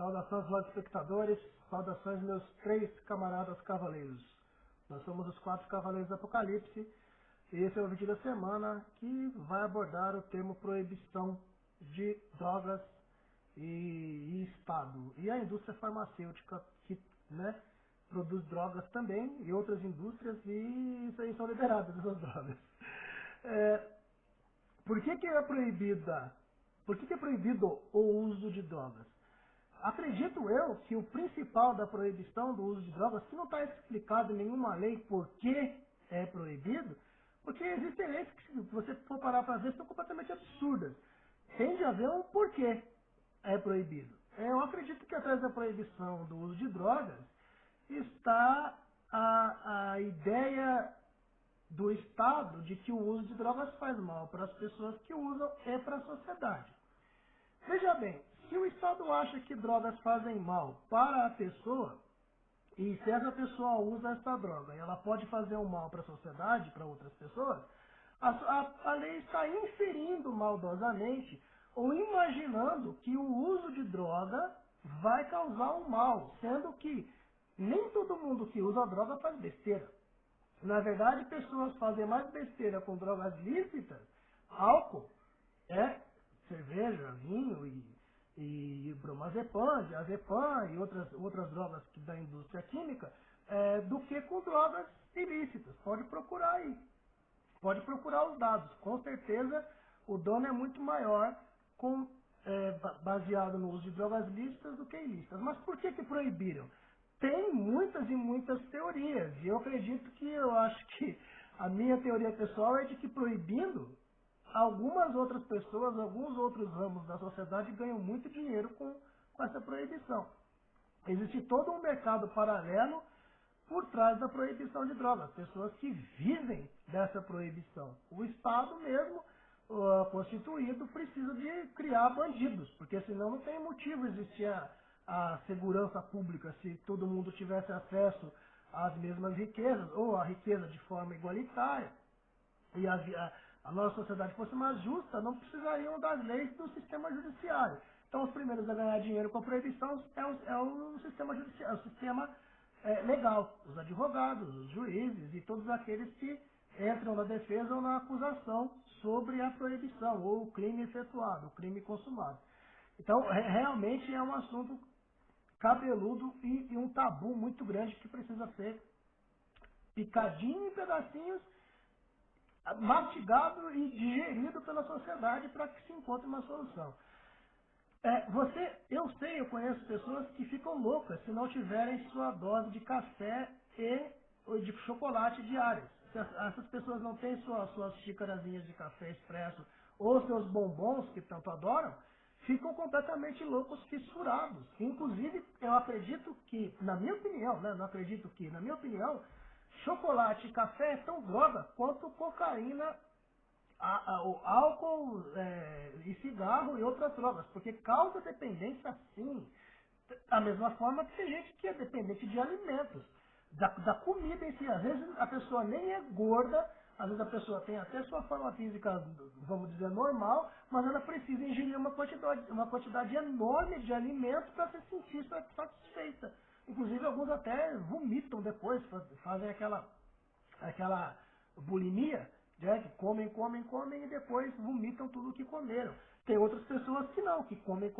Saudações, vossos espectadores, saudações, meus 3 camaradas cavaleiros. Nós somos os 4 cavaleiros do Apocalipse, e esse é o vídeo da semana que vai abordar o termo proibição de drogas e Estado. E a indústria farmacêutica que produz drogas também, e outras indústrias, e isso aí são liberadas, essas drogas. Por que é proibida? Por que é proibido o uso de drogas? Acredito eu que o principal da proibição do uso de drogas, que não está explicado em nenhuma lei por que é proibido, porque existem leis que, se você for parar para ver, são completamente absurdas. Tem de haver um porquê é proibido. Eu acredito que atrás da proibição do uso de drogas está a ideia do Estado de que o uso de drogas faz mal para as pessoas que usam e para a sociedade. Veja bem, se o Estado acha que drogas fazem mal para a pessoa, e se essa pessoa usa essa droga e ela pode fazer um mal para a sociedade, para outras pessoas, a lei está inferindo maldosamente ou imaginando que o uso de droga vai causar um mal, sendo que nem todo mundo que usa droga faz besteira. Na verdade, pessoas fazem mais besteira com drogas lícitas, álcool, cerveja, vinho e bromazepam, diazepam e outras drogas da indústria química, do que com drogas ilícitas. Pode procurar aí. Pode procurar os dados. Com certeza, o dano é muito maior baseado no uso de drogas lícitas do que ilícitas. Mas por que proibiram? Tem muitas e muitas teorias. E eu acredito eu acho que a minha teoria pessoal é de que proibindo, algumas outras pessoas, alguns outros ramos da sociedade ganham muito dinheiro com essa proibição. Existe todo um mercado paralelo por trás da proibição de drogas, pessoas que vivem dessa proibição. O Estado mesmo, constituído, precisa de criar bandidos, porque senão não tem motivo existir a segurança pública se todo mundo tivesse acesso às mesmas riquezas, ou à riqueza de forma igualitária, e a nossa sociedade fosse mais justa, não precisariam das leis do sistema judiciário. Então, os primeiros a ganhar dinheiro com a proibição é o sistema judiciário, o sistema legal, os advogados, os juízes e todos aqueles que entram na defesa ou na acusação sobre a proibição, ou o crime efetuado, o crime consumado. Então, realmente é um assunto cabeludo e um tabu muito grande que precisa ser picadinho em pedacinhos, mastigado e digerido pela sociedade para que se encontre uma solução. Eu conheço pessoas que ficam loucas se não tiverem sua dose de café ou de chocolate diárias. Se essas pessoas não têm suas xícarazinhas de café expresso ou seus bombons, que tanto adoram, ficam completamente loucos, fissurados. Inclusive, eu acredito que, na minha opinião, na minha opinião, chocolate e café é tão droga quanto cocaína, o álcool e cigarro e outras drogas, porque causa dependência sim. Da mesma forma que tem gente que é dependente de alimentos, da comida em si. Às vezes a pessoa nem é gorda, às vezes a pessoa tem até sua forma física, vamos dizer, normal, mas ela precisa ingerir uma quantidade enorme de alimentos para se sentir satisfeita. Inclusive alguns até vomitam depois, fazem aquela bulimia, que comem e depois vomitam tudo o que comeram. Tem outras pessoas que não, que comem,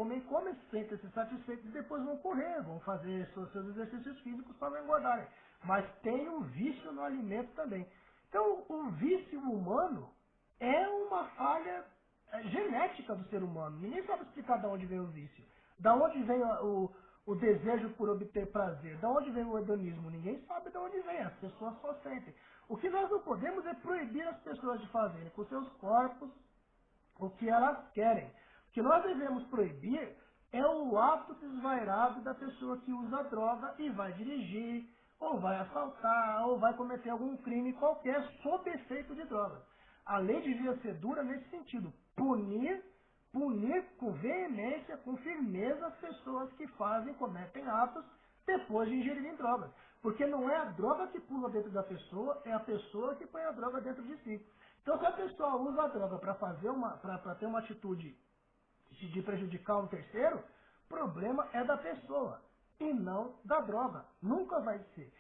sentem-se satisfeitos e depois vão correr, vão fazer seus exercícios físicos para não engordarem. Mas tem um vício no alimento também. Então, o vício humano é uma falha genética do ser humano. Ninguém sabe explicar de onde vem o vício. Da onde vem o desejo por obter prazer? Da onde vem o hedonismo? Ninguém sabe de onde vem, as pessoas só sentem. O que nós não podemos é proibir as pessoas de fazerem com seus corpos o que elas querem. O que nós devemos proibir é o ato desvairado da pessoa que usa droga e vai dirigir, ou vai assaltar, ou vai cometer algum crime qualquer sob efeito de drogas. A lei devia ser dura nesse sentido, punir com veemência, com firmeza as pessoas que cometem atos depois de ingerirem drogas. Porque não é a droga que pula dentro da pessoa, é a pessoa que põe a droga dentro de si. Então, se a pessoa usa a droga para ter uma atitude de prejudicar um terceiro, problema é da pessoa e não da droga. Nunca vai ser.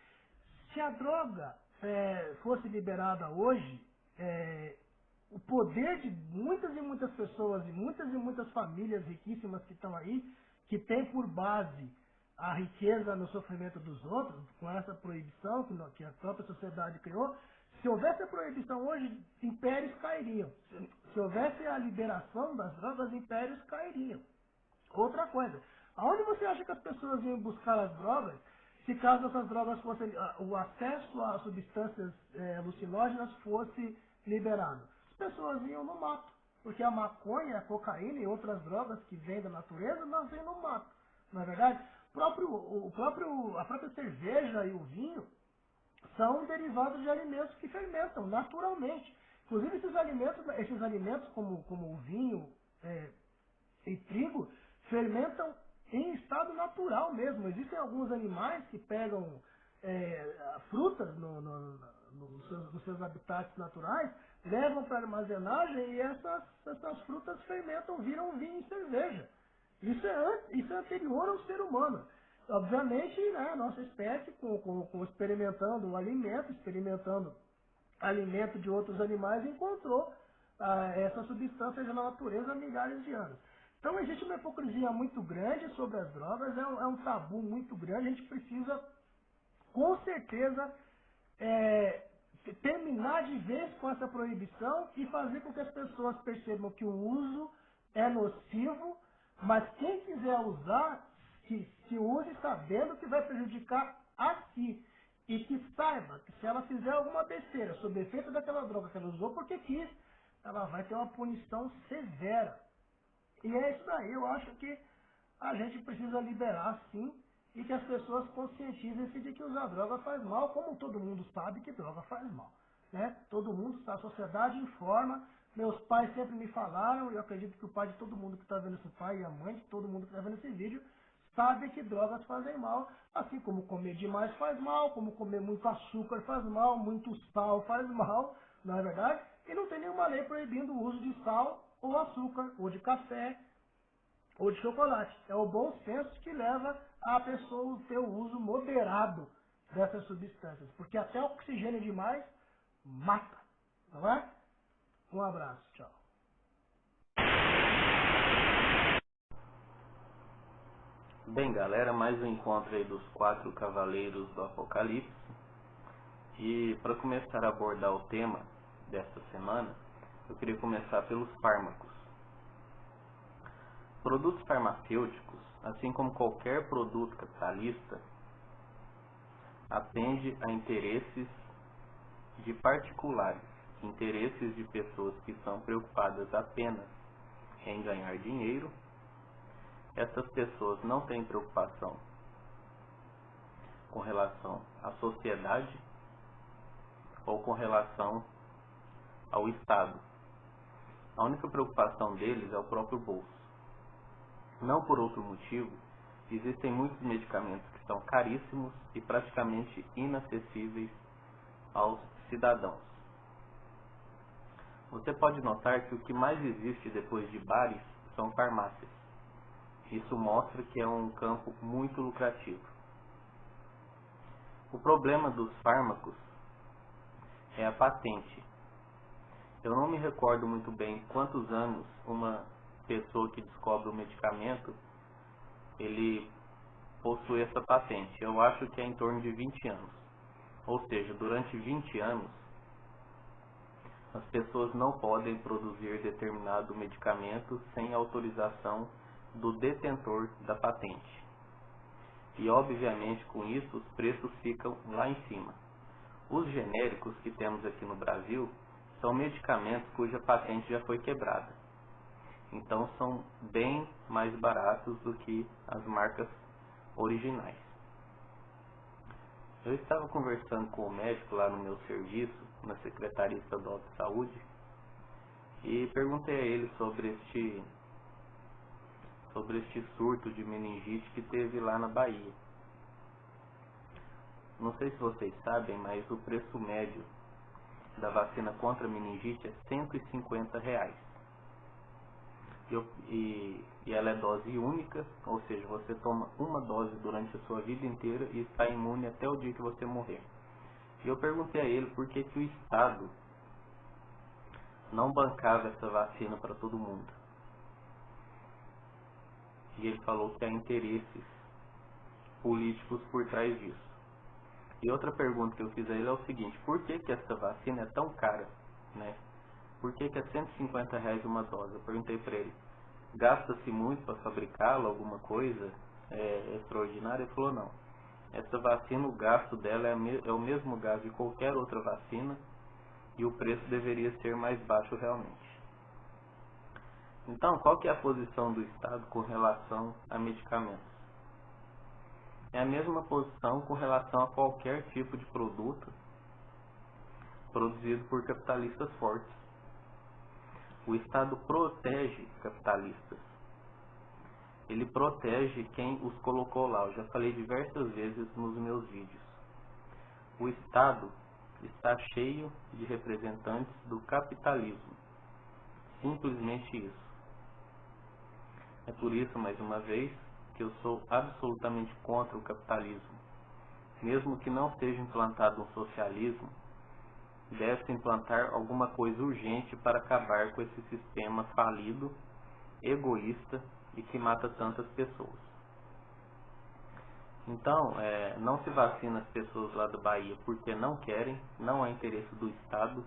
Se a droga fosse liberada hoje, o poder de muitas e muitas pessoas e muitas famílias riquíssimas que estão aí, que tem por base a riqueza no sofrimento dos outros, com essa proibição que a própria sociedade criou, se houvesse a proibição hoje, impérios cairiam. Se houvesse a liberação das drogas, impérios cairiam. Outra coisa, aonde você acha que as pessoas iam buscar as drogas, se caso essas drogas fossem, o acesso a substâncias alucinógenas fosse liberado? As pessoas iam no mato, porque a maconha, a cocaína e outras drogas que vêm da natureza, nascem no mato, não é verdade? A própria cerveja e o vinho são derivados de alimentos que fermentam naturalmente. Inclusive esses alimentos como o vinho e trigo, fermentam em estado natural mesmo. Existem alguns animais que pegam frutas nos seus habitats naturais, levam para armazenagem e essas frutas fermentam, viram vinho e cerveja. Isso é anterior ao ser humano. Obviamente, né, a nossa espécie, experimentando o alimento, experimentando alimento de outros animais, encontrou essa substância na natureza há milhares de anos. Então existe uma hipocrisia muito grande sobre as drogas, é um tabu muito grande, a gente precisa, com certeza, terminar de vez com essa proibição e fazer com que as pessoas percebam que o uso é nocivo, mas quem quiser usar, que se use sabendo que vai prejudicar a si. E que saiba que se ela fizer alguma besteira sob efeito daquela droga que ela usou porque quis, ela vai ter uma punição severa. E é isso daí, eu acho que a gente precisa liberar sim e que as pessoas conscientizem-se de que usar droga faz mal, como todo mundo sabe que droga faz mal. Né? Todo mundo, a sociedade informa, meus pais sempre me falaram, e eu acredito que o pai de todo mundo que está vendo esse pai e a mãe de todo mundo que está vendo esse vídeo, sabe que drogas fazem mal, assim como comer demais faz mal, como comer muito açúcar faz mal, muito sal faz mal, não é verdade? E não tem nenhuma lei proibindo o uso de sal ou açúcar, ou de café, ou de chocolate. É o bom senso que leva a pessoa a ter o uso moderado dessas substâncias, porque até oxigênio demais mata, não é? Um abraço, tchau. Bem, galera, mais um encontro aí dos 4 cavaleiros do Apocalipse. E para começar a abordar o tema desta semana, eu queria começar pelos fármacos. Produtos farmacêuticos, assim como qualquer produto capitalista, atende a interesses de particulares, interesses de pessoas que são preocupadas apenas em ganhar dinheiro. Essas pessoas não têm preocupação com relação à sociedade ou com relação ao Estado. A única preocupação deles é o próprio bolso. Não por outro motivo, existem muitos medicamentos que são caríssimos e praticamente inacessíveis aos cidadãos. Você pode notar que o que mais existe depois de bares são farmácias. Isso mostra que é um campo muito lucrativo. O problema dos fármacos é a patente. Eu não me recordo muito bem quantos anos uma pessoa que descobre o medicamento, ele possui essa patente. Eu acho que é em torno de 20 anos. Ou seja, durante 20 anos, as pessoas não podem produzir determinado medicamento sem autorização do detentor da patente. E obviamente com isso os preços ficam lá em cima. Os genéricos que temos aqui no Brasil são medicamentos cuja patente já foi quebrada. Então são bem mais baratos do que as marcas originais. Eu estava conversando com o médico lá no meu serviço, na Secretaria Estadual de Saúde, e perguntei a ele sobre este surto de meningite que teve lá na Bahia. Não sei se vocês sabem, mas o preço médio da vacina contra a meningite é R$ 150. e ela é dose única, ou seja, você toma uma dose durante a sua vida inteira e está imune até o dia que você morrer. E eu perguntei a ele por que o Estado não bancava essa vacina para todo mundo. E ele falou que há interesses políticos por trás disso. E outra pergunta que eu fiz a ele é o seguinte: por que essa vacina é tão cara, né? Por que é R$150 uma dose? Eu perguntei para ele: gasta-se muito para fabricá-la, alguma coisa extraordinária? Ele falou: não. Essa vacina, o gasto dela é o mesmo gasto de qualquer outra vacina e o preço deveria ser mais baixo realmente. Então, qual que é a posição do Estado com relação a medicamentos? É a mesma posição com relação a qualquer tipo de produto produzido por capitalistas fortes. O Estado protege capitalistas. Ele protege quem os colocou lá. Eu já falei diversas vezes nos meus vídeos. O Estado está cheio de representantes do capitalismo. Simplesmente isso. É por isso, mais uma vez, que eu sou absolutamente contra o capitalismo. Mesmo que não seja implantado um socialismo, deve-se implantar alguma coisa urgente para acabar com esse sistema falido, egoísta e que mata tantas pessoas. Então, não se vacina as pessoas lá da Bahia porque não querem, não há interesse do Estado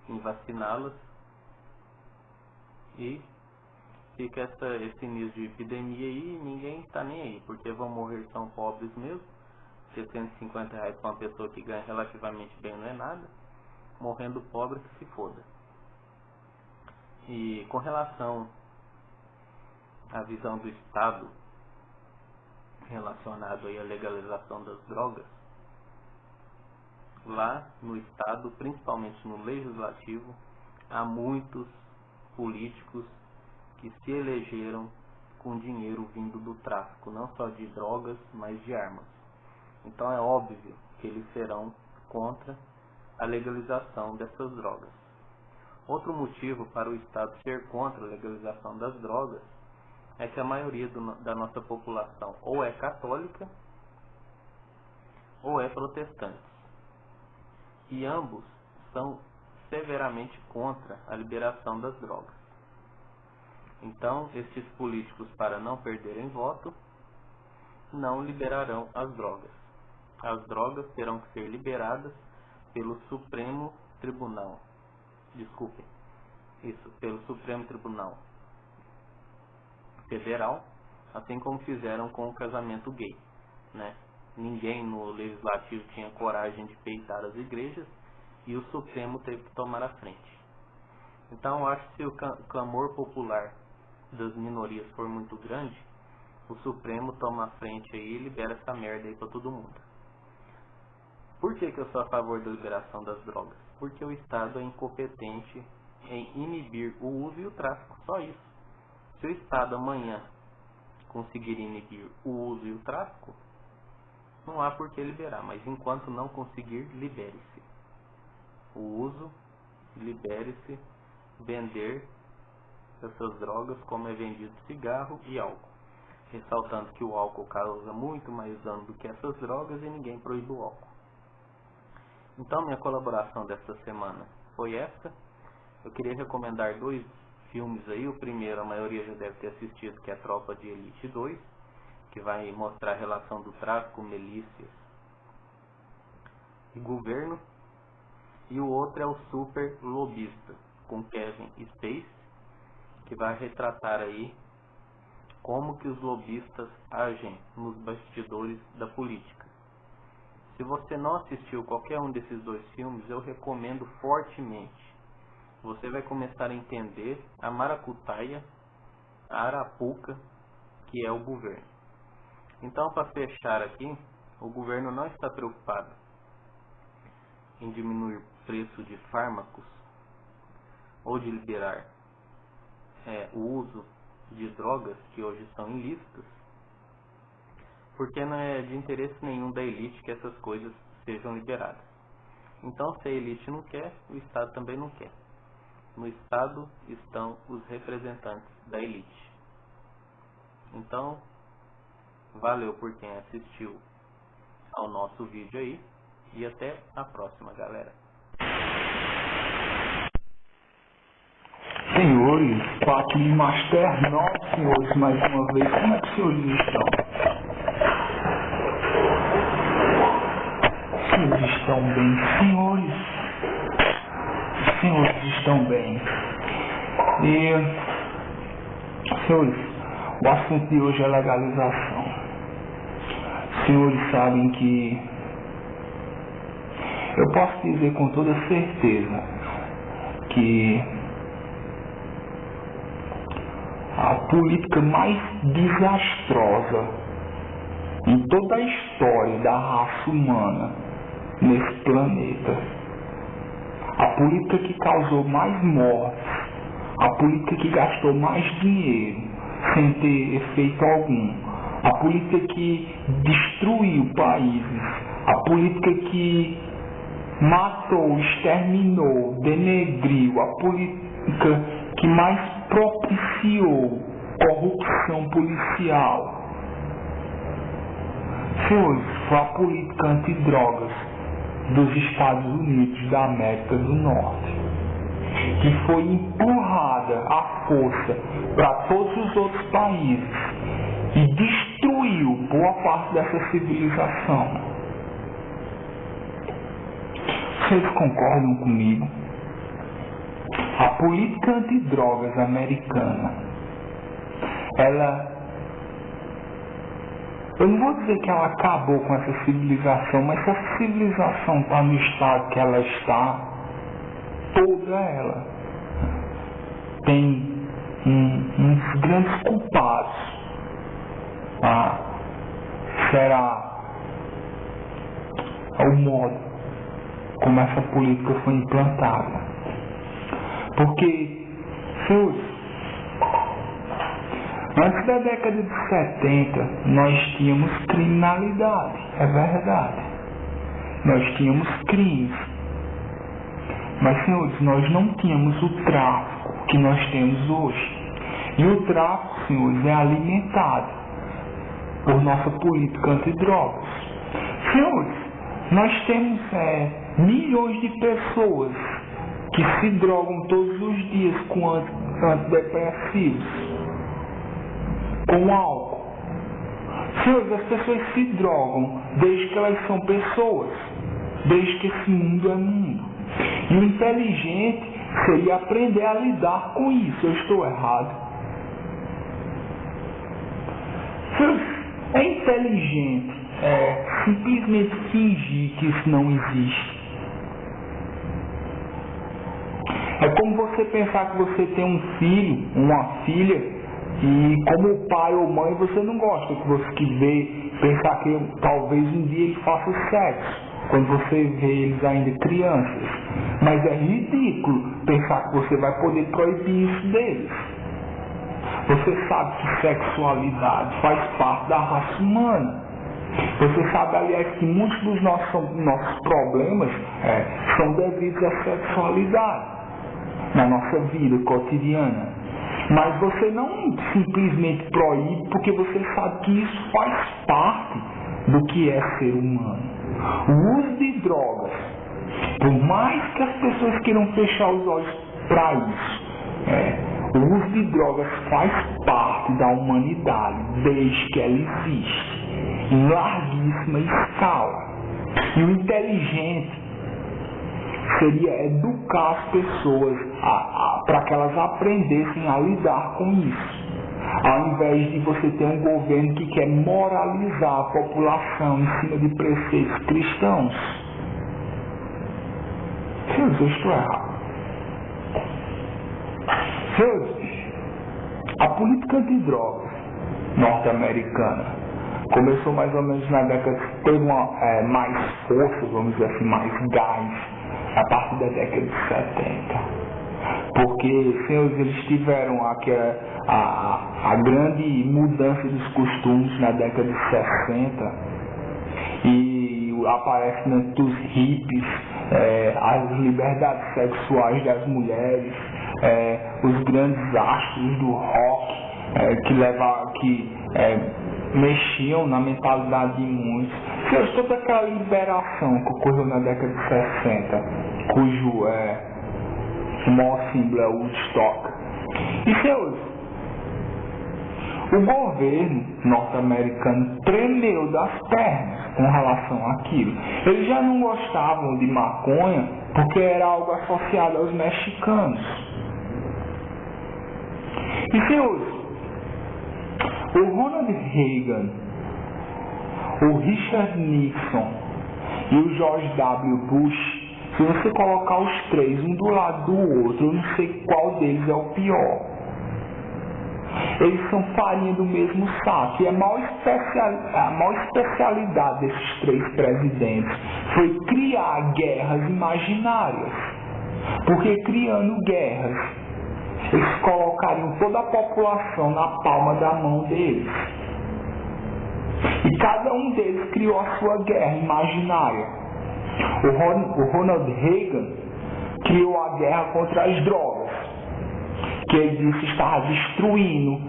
em vaciná-las, e fica esse início de epidemia aí e ninguém está nem aí, porque vão morrer são pobres mesmo. R$150 para uma pessoa que ganha relativamente bem não é nada, morrendo pobre que se foda. E com relação à visão do Estado relacionado aí à legalização das drogas, lá no Estado, principalmente no Legislativo, há muitos políticos que se elegeram com dinheiro vindo do tráfico, não só de drogas, mas de armas. Então é óbvio que eles serão contra a legalização dessas drogas. Outro motivo para o Estado ser contra a legalização das drogas é que a maioria da nossa população ou é católica ou é protestante. E ambos são severamente contra a liberação das drogas. Então, estes políticos, para não perderem voto, não liberarão as drogas. As drogas terão que ser liberadas pelo Supremo Tribunal. Pelo Supremo Tribunal Federal, assim como fizeram com o casamento gay, né? Ninguém no Legislativo tinha coragem de peitar as igrejas e o Supremo teve que tomar a frente. Então, eu acho que se o clamor popular das minorias for muito grande, o Supremo toma a frente aí e libera essa merda aí pra todo mundo. Por que eu sou a favor da liberação das drogas? Porque o Estado é incompetente em inibir o uso e o tráfico, só isso. Se o Estado amanhã conseguir inibir o uso e o tráfico, não há por que liberar, mas enquanto não conseguir, libere-se. O uso, libere-se, vender essas drogas como é vendido cigarro e álcool. Ressaltando que o álcool causa muito mais dano do que essas drogas e ninguém proíbe o álcool. Então, minha colaboração desta semana foi esta. Eu queria recomendar 2 filmes aí. O primeiro, a maioria já deve ter assistido, que é Tropa de Elite 2, que vai mostrar a relação do tráfico, milícias e governo. E o outro é o Super Lobista, com Kevin Spacey, que vai retratar aí como que os lobistas agem nos bastidores da política. Se você não assistiu qualquer um desses 2 filmes, eu recomendo fortemente. Você vai começar a entender a maracutaia, a arapuca, que é o governo. Então, para fechar aqui, o governo não está preocupado em diminuir o preço de fármacos ou de liberar o uso de drogas que hoje são ilícitas, porque não é de interesse nenhum da elite que essas coisas sejam liberadas. Então, se a elite não quer, o Estado também não quer. no Estado estão os representantes da elite. Então, valeu por quem assistiu ao nosso vídeo aí e até a próxima, galera. Senhores, Pátio Master 9, senhores, mais uma vez, como é que os senhores estão? Os senhores estão bem, senhores? Os senhores estão bem. E, senhores, o assunto de hoje é legalização. Os senhores sabem que eu posso dizer com toda certeza que a política mais desastrosa em toda a história da raça humana nesse planeta, a política que causou mais mortes, a política que gastou mais dinheiro sem ter efeito algum, a política que destruiu países, a política que matou, exterminou, denegriu, a política que mais propiciou corrupção policial. Senhores, foi a política antidrogas dos Estados Unidos da América do Norte, que foi empurrada à força para todos os outros países e destruiu boa parte dessa civilização. Vocês concordam comigo? A política antidrogas americana, eu não vou dizer que ela acabou com essa civilização, mas se essa civilização está no estado que ela está, toda ela tem uns grandes culpados. Será o modo como essa política foi implantada. Porque, senhores, antes da década de 70, nós tínhamos criminalidade, é verdade. Nós tínhamos crimes. Mas, senhores, nós não tínhamos o tráfico que nós temos hoje. E o tráfico, senhores, é alimentado por nossa política antidrogas. Senhores, nós temos milhões de pessoas que se drogam todos os dias com antidepressivos, com álcool. Senhores, as pessoas se drogam desde que elas são pessoas, desde que esse mundo é mundo. E o inteligente seria aprender a lidar com isso. Eu estou errado? Senhores, é inteligente simplesmente fingir que isso não existe. É como você pensar que você tem um filho, uma filha, e como pai ou mãe você não gosta pensar que talvez um dia ele faça sexo, quando você vê eles ainda crianças. Mas é ridículo pensar que você vai poder proibir isso deles. Você sabe que sexualidade faz parte da raça humana. Você sabe, aliás, que muitos dos nossos problemas são devidos à sexualidade na nossa vida cotidiana. Mas você não simplesmente proíbe porque você sabe que isso faz parte do que é ser humano. O uso de drogas, por mais que as pessoas queiram fechar os olhos para isso, o uso de drogas faz parte da humanidade desde que ela existe, em larguíssima escala. E o inteligente seria educar as pessoas para que elas aprendessem a lidar com isso, ao invés de você ter um governo que quer moralizar a população em cima de preceitos cristãos. Senhores, eu estou errado. Senhores, a política antidrogas norte-americana começou mais ou menos na década, teve mais força, vamos dizer assim, mais gás, a partir da década de 70. Porque, senhores, eles tiveram a grande mudança dos costumes na década de 60 e aparecimento dos hippies, as liberdades sexuais das mulheres, os grandes astros do rock, que mexiam na mentalidade de muitos. Senhores, toda aquela liberação que ocorreu na década de 60, cujo maior símbolo é o Woodstock. E, senhores, o governo norte-americano tremeu das pernas com relação àquilo. Eles já não gostavam de maconha porque era algo associado aos mexicanos. E, senhores, o Ronald Reagan, o Richard Nixon e o George W. Bush, se você colocar os três um do lado do outro, eu não sei qual deles é o pior. Eles são farinha do mesmo saco. E a maior especialidade desses três presidentes foi criar guerras imaginárias. Porque criando guerras, eles colocariam toda a população na palma da mão deles. E cada um deles criou a sua guerra imaginária. O Ronald Reagan criou a guerra contra as drogas, que ele disse estava destruindo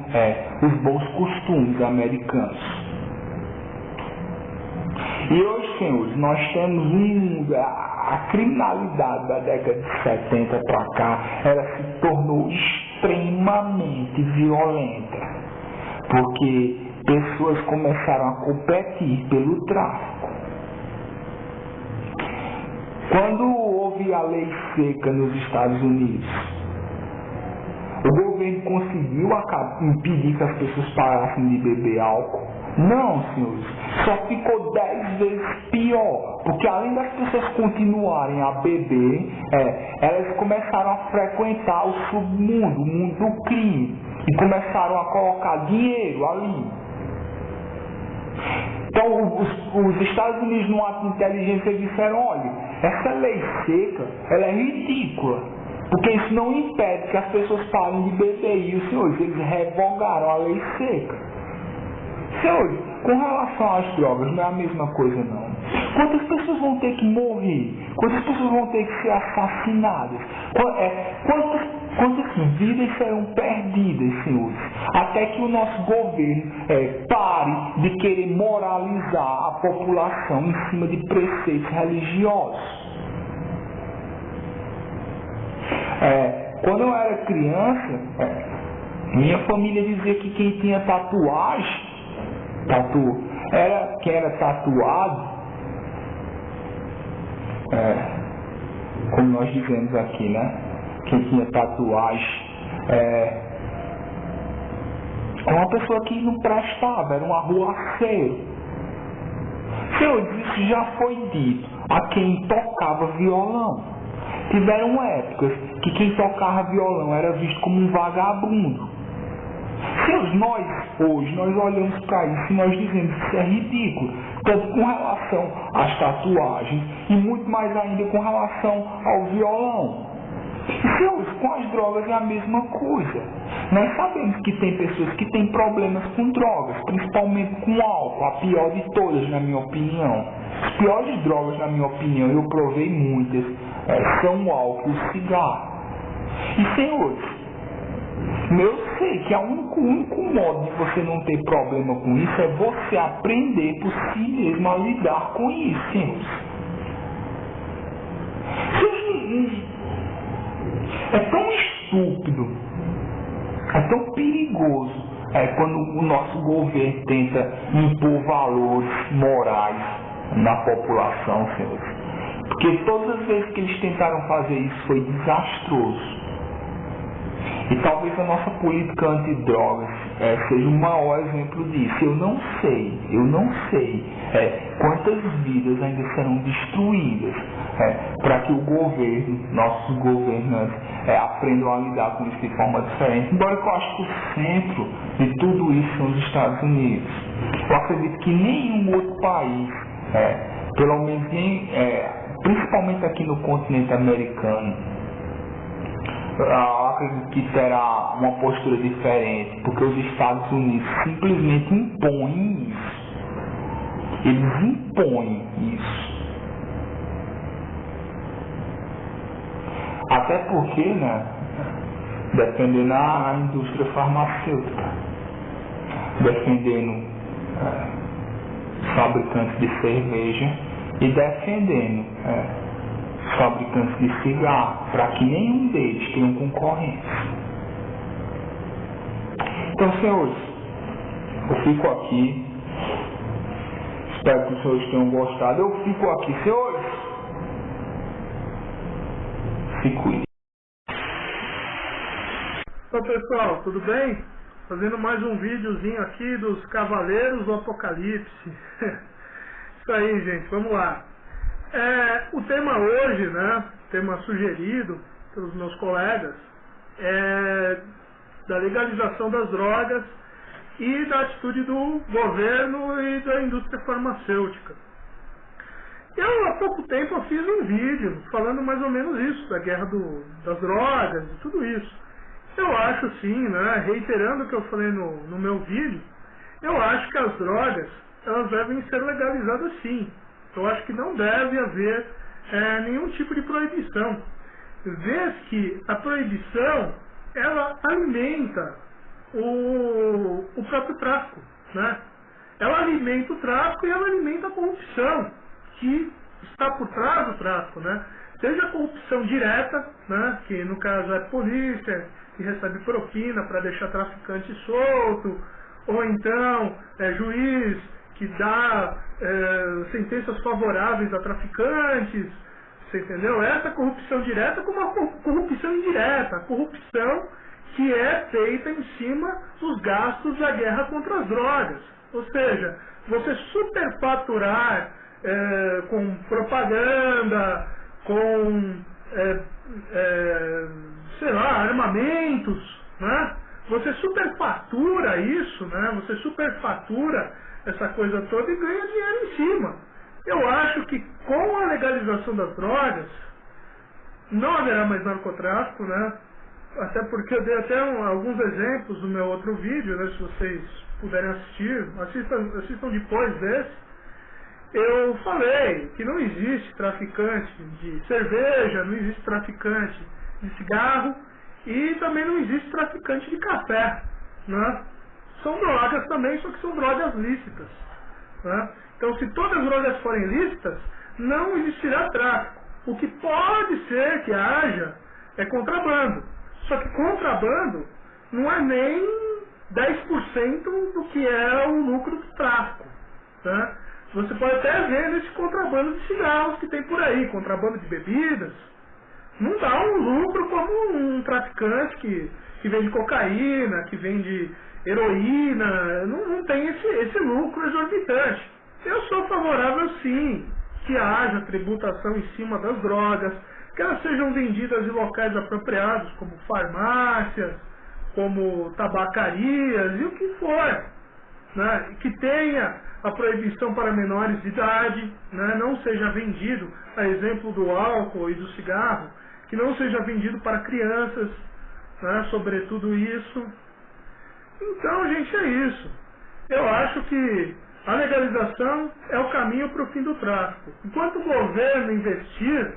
os bons costumes americanos. E hoje, senhores, nós temos um mundo, a criminalidade da década de 70 para cá, ela se tornou extremamente violenta, porque pessoas começaram a competir pelo tráfico. Quando houve a lei seca nos Estados Unidos, o governo conseguiu impedir que as pessoas parassem de beber álcool? Não, senhores. Só ficou 10 vezes pior. Porque além das pessoas continuarem a beber, elas começaram a frequentar o submundo, o mundo do crime. E começaram a colocar dinheiro ali. Então os Estados Unidos, num ato de inteligência, disseram, olha, essa lei seca, ela é ridícula. Porque isso não impede que as pessoas parem de beber. E os senhores, eles revogaram a lei seca. Senhores, com relação às drogas, não é a mesma coisa não. Quantas pessoas vão ter que morrer? Quantas pessoas vão ter que ser assassinadas? Quantas vidas serão perdidas, senhores? Até que o nosso governo pare de querer moralizar a população em cima de preceitos religiosos. Quando eu era criança, minha família dizia que quem tinha tatuagem, quem era tatuado, como nós dizemos aqui, né? Quem tinha tatuagem é uma pessoa que não prestava, era um arruaceiro. Senhores, isso já foi dito a quem tocava violão. Tiveram épocas que quem tocava violão era visto como um vagabundo. Senhores, nós olhamos para isso e nós dizemos que isso é ridículo, tanto com relação às tatuagens e muito mais ainda com relação ao violão. E, senhores, com as drogas é a mesma coisa. Nós sabemos que tem pessoas que têm problemas com drogas, principalmente com álcool, a pior de todas, na minha opinião. As piores drogas, na minha opinião, eu provei muitas, são o álcool e o cigarro. E, senhores, eu sei que o único modo de você não ter problema com isso é você aprender por si mesmo a lidar com isso, senhores. É tão estúpido, é tão perigoso quando o nosso governo tenta impor valores morais na população, senhores. Porque todas as vezes que eles tentaram fazer isso foi desastroso. E talvez a nossa política antidrogas seja o maior exemplo disso. Eu não sei quantas vidas ainda serão destruídas para que o governo, nossos governantes, aprendam a lidar com isso de forma diferente. Embora eu acho que o centro de tudo isso são os Estados Unidos. Eu acredito que nenhum outro país, pelo menos principalmente aqui no continente americano, eu acredito que terá uma postura diferente, porque os Estados Unidos simplesmente impõem isso. Eles impõem isso. Até porque, né, defendendo a indústria farmacêutica, defendendo os fabricantes de cerveja e defendendo os fabricantes de cigarro, para que nenhum deles tenha concorrência. Então, senhores, eu fico aqui. Espero que os senhores tenham gostado. Eu fico aqui, senhores. Se cuide. Então, pessoal, tudo bem? Fazendo mais um videozinho aqui dos Cavaleiros do Apocalipse. Isso aí, gente, vamos lá. O tema hoje, né, tema sugerido pelos meus colegas, é da legalização das drogas e da atitude do governo e da indústria farmacêutica. Eu, há pouco tempo, eu fiz um vídeo falando mais ou menos isso, da guerra das drogas e tudo isso. Eu acho sim, né, reiterando o que eu falei no meu vídeo, eu acho que as drogas, elas devem ser legalizadas sim. Eu acho que não deve haver nenhum tipo de proibição. Vez que a proibição, ela alimenta o próprio tráfico, né? Ela alimenta o tráfico e ela alimenta a corrupção que está por trás do tráfico, né? Seja a corrupção direta, né? Que no caso é a polícia, que recebe propina para deixar traficante solto, ou então juiz que dá sentenças favoráveis a traficantes, você entendeu? Essa corrupção direta como a corrupção indireta, a corrupção que é feita em cima dos gastos da guerra contra as drogas. Ou seja, você superfaturar com propaganda, com, sei lá, armamentos, né? Você superfatura isso, né? Você superfatura essa coisa toda e ganha dinheiro em cima. Eu acho que com a legalização das drogas, não haverá mais narcotráfico, né? Até porque eu dei até alguns exemplos no meu outro vídeo, né? Se vocês puderem assistir, assistam depois desse. Eu falei que não existe traficante de cerveja, não existe traficante de cigarro e também não existe traficante de café, né? São drogas também, só que são drogas lícitas, né? Então, se todas as drogas forem lícitas, não existirá tráfico. O que pode ser que haja é contrabando. Só que contrabando não é nem 10% do que é o lucro do tráfico, né? Você pode até ver nesse contrabando de cigarros que tem por aí, contrabando de bebidas. Não dá um lucro como um traficante que vende cocaína, que vende heroína. Não tem esse lucro exorbitante. Eu sou favorável sim que haja tributação em cima das drogas, que elas sejam vendidas em locais apropriados, como farmácias, como tabacarias e o que for, né? Que tenha a proibição para menores de idade, né? Não seja vendido, a exemplo do álcool e do cigarro, que não seja vendido para crianças, né? Sobretudo isso. Então, gente, é isso. Eu acho que a legalização é o caminho para o fim do tráfico. Enquanto o governo investir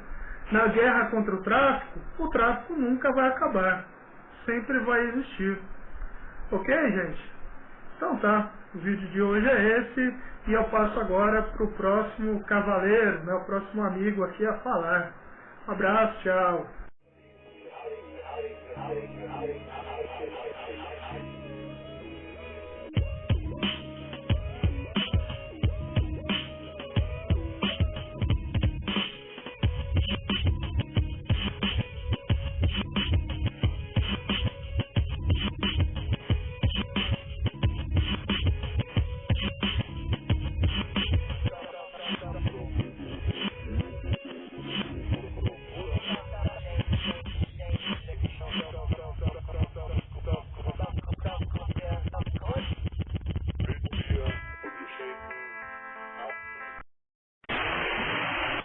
na guerra contra o tráfico nunca vai acabar. Sempre vai existir. Ok, gente? Então tá. O vídeo de hoje é esse. E eu passo agora para o próximo cavaleiro, né, o próximo amigo aqui a falar. Um abraço, tchau.